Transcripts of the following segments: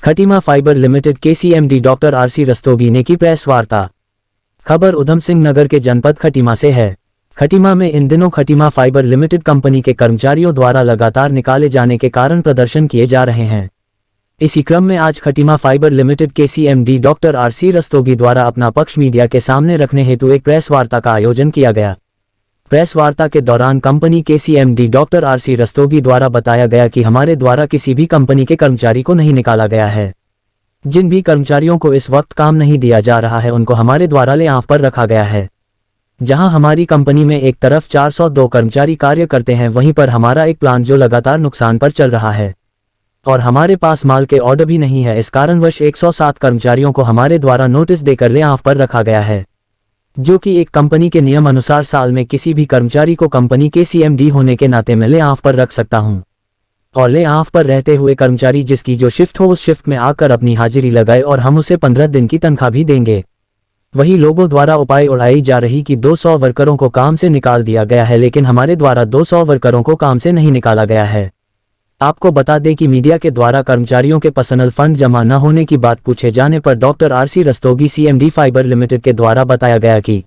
Khatima fibre limited के CMD doctor RC Rastogi ने की प्रेस वार्ता। खबर उधम सिंह नगर के जनपद खटीमा से है। खटीमा में इन दिनों खटीमा फाइबर लिमिटेड कंपनी के कर्मचारियों द्वारा लगातार निकाले जाने के कारण प्रदर्शन किए जा रहे हैं। इसी क्रम में आज खटीमा फाइबर लिमिटेड के सीएमडी डॉक्टर आरसी रस्तोगी द्वारा अपना पक्ष मीडिया के सामने रखने हेतु एक प्रेस वार्ता का आयोजन किया गया। प्रेस वार्ता के दौरान कंपनी के सीएमडी डॉक्टर आरसी रस्तोगी द्वारा बताया गया कि हमारे द्वारा किसी भी कंपनी के कर्मचारी को नहीं निकाला गया है। जिन भी कर्मचारियों को इस वक्त काम नहीं दिया जा रहा है उनको हमारे द्वारा ले ऑफ पर रखा गया है। जहां हमारी कंपनी में एक तरफ 402 कर्मचारी कार्य करते हैं, वहीं पर हमारा एक प्लांट जो लगातार नुकसान पर चल रहा है और हमारे पास माल के ऑर्डर भी नहीं है। इस कारणवश 107 कर्मचारियों को हमारे द्वारा नोटिस देकर ले ऑफ पर रखा गया है, जो कि एक कंपनी के नियम अनुसार साल में किसी भी कर्मचारी को कंपनी के सीएमडी होने के नाते मैं ले ऑफ पर रख सकता हूं। और ले ऑफ पर रहते हुए कर्मचारी जिसकी जो शिफ्ट हो उस शिफ्ट में आकर अपनी हाजिरी लगाए और हम उसे 15 दिन की तनख्वाह भी देंगे। वही लोगों द्वारा उपाय उड़ाई जा रही कि 200 वर्करों को काम से निकाल दिया गया है, लेकिन हमारे द्वारा 200 वर्करों को काम से नहीं निकाला गया है। आपको बता दें कि मीडिया के द्वारा कर्मचारियों के पर्सनल फंड जमा न होने की बात पूछे जाने पर doctor RC Rastogi CMD fibre limited के द्वारा बताया गया कि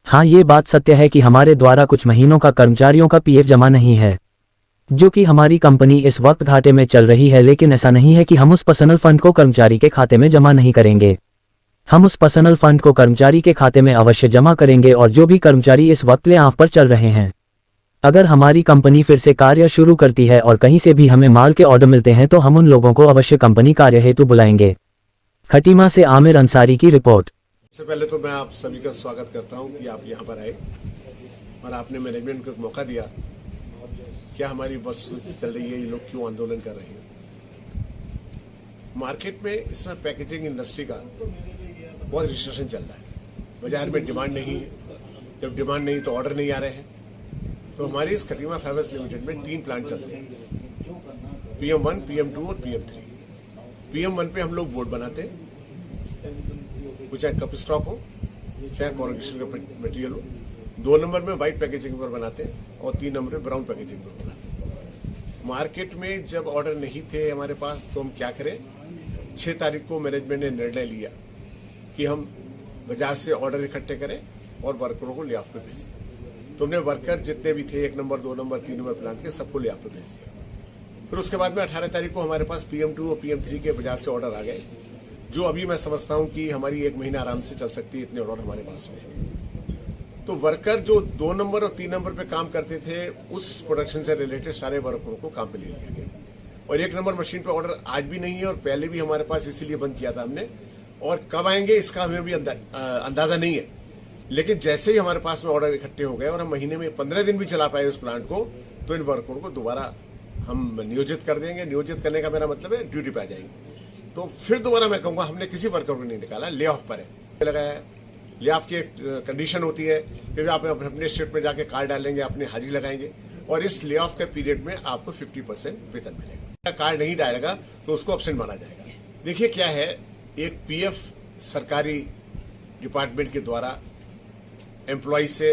हाँ, ये बात सत्य है कि हमारे द्वारा कुछ महीनों का कर्मचारियों का पीएफ जमा नहीं है, जो कि हमारी कंपनी इस वक्त घाटे में चल रही है। लेकिन ऐसा नहीं है कि हम उस पर्सनल फंड को कर्मचारी के खाते में जमा नहीं करेंगे। हम उस पर्सनल फंड को कर्मचारी के खाते में अवश्य जमा करेंगे। और जो भी कर्मचारी इस वक्त ले ऑफ पर चल रहे हैं, अगर हमारी कंपनी फिर से कार्य शुरू करती है और कहीं से भी हमें माल के ऑर्डर मिलते हैं तो हम उन लोगों को अवश्य कंपनी कार्य हेतु बुलाएंगे। खटीमा से आमिर अंसारी की रिपोर्ट। सबसे पहले तो मैं आप सभी का स्वागत करता हूं कि आप यहां पर आए और आपने मैनेजमेंट को एक मौका दिया। क्या हमारी बस चल रही है, ये लोग क्यों आंदोलन कर रहे हैं। मार्केट में इस समय पैकेजिंग इंडस्ट्री का बहुत रिस्ट्रिक्शन चल रहा है। बाजार में डिमांड नहीं है, जब डिमांड नहीं तो ऑर्डर नहीं आ रहे हैं। तो हमारी इस खटीमा फाइबर्स लिमिटेड में 3 प्लांट चलते हैं, PM1, PM2 और PM3। PM1 पे हम लोग बोर्ड बनाते हैं, वो चाहे कप स्टॉक हो चाहे कॉर्गेशन का मटेरियल हो। 2 नंबर में व्हाइट पैकेजिंग पर बनाते हैं और 3 नंबर में ब्राउन पैकेजिंग पर बनाते हैं। मार्केट में जब ऑर्डर नहीं थे हमारे पास तो हम क्या करें। 6 तारीख को मैनेजमेंट ने निर्णय लिया कि हम बाजार से ऑर्डर इकट्ठे करें और वर्करों को ले ऑफ पे भेज दें। तो हमने वर्कर जितने भी थे 1 नंबर 2 नंबर 3 नंबर प्लांट के सबको ले ऑफ पे भेज दिया। फिर उसके बाद में 18 तारीख को हमारे पास PM2 और PM3 के बाजार से ऑर्डर आ गए, जो अभी मैं समझता हूं कि हमारी 1 महीना आराम से चल सकती है। इतने ऑर्डर हमारे पास में है। तो वर्कर जो 2 नंबर और 3 नंबर पे काम करते थे उस प्रोडक्शन से रिलेटेड सारे वर्करों को काम पे ले लिया गया। और 1 नंबर मशीन पे ऑर्डर आज भी नहीं है और पहले भी हमारे पास इसीलिए बंद किया था हमने। और कब आएंगे इसका हमें भी अंदाजा नहीं है। लेकिन जैसे ही हमारे पास में ऑर्डर इकट्ठे हो गए और हम महीने में 15 दिन भी चला पाए उस प्लांट को, तो इन वर्करों को दोबारा हम नियोजित कर देंगे। नियोजित करने का मेरा मतलब है ड्यूटी पे आ जाएंगे। तो फिर दोबारा मैं कहूंगा हमने किसी वर्कर को नहीं निकाला, ले ऑफ पर है लगाया है। ले ऑफ की कंडीशन होती है कि आप अपने शिफ्ट में जाके कार्ड डालेंगे, अपनी हाजिरी लगाएंगे और इस ले ऑफ के पीरियड में आपको 50% वेतन मिलेगा। कार्ड नहीं डालेगा तो उसको एब्सेंट माना जाएगा। देखिए क्या है, एक पीएफ सरकारी डिपार्टमेंट के द्वारा एम्प्लॉय से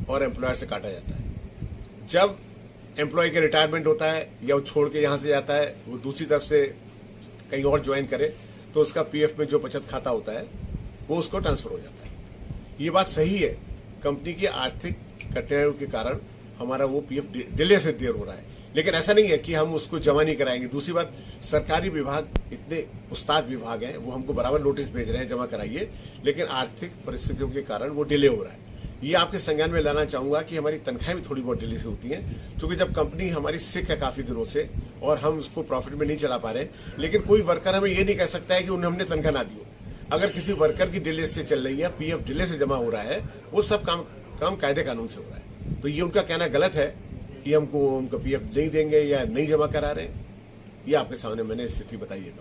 और एम्प्लॉयर से काटा जाता है। जब एम्प्लॉय के रिटायरमेंट होता है या वो छोड़ के यहां से जाता है, वो दूसरी तरफ से कहीं और ज्वाइन करे तो उसका पीएफ में जो बचत खाता होता है वो उसको ट्रांसफर हो जाता है। ये बात सही है, कंपनी की आर्थिक कठिनाइयों के कारण हमारा वो पीएफ डिले से देर हो रहा है, लेकिन ऐसा नहीं है कि हम उसको जमा नहीं कराएंगे। दूसरी बात, सरकारी विभाग इतने उस्ताद विभाग हैं, वो हमको बराबर नोटिस भेज रहे हैं जमा कराइए, लेकिन आर्थिक परिस्थितियों के कारण वो डिले हो रहा है। ये आपके संज्ञान में लाना चाहूंगा कि हमारी तनख्वाहें भी थोड़ी बहुत डिले से होती हैं, क्योंकि जब कंपनी हमारी सिक है काफी दिनों से और हम उसको प्रॉफिट में नहीं चला पा रहे। लेकिन कोई वर्कर हमें ये नहीं कह सकता है कि उन्हें हमने तनख्वाह ना दी हो। अगर किसी वर्कर की डिले से चल रही है, पीएफ डिले से जमा हो रहा है, वो सब काम कायदे कानून से हो रहा है। तो ये उनका कहना गलत है कि हमको उनका पीएफ नहीं देंगे या नहीं जमा करा रहे। ये आपके सामने मैंने स्थिति बताई है।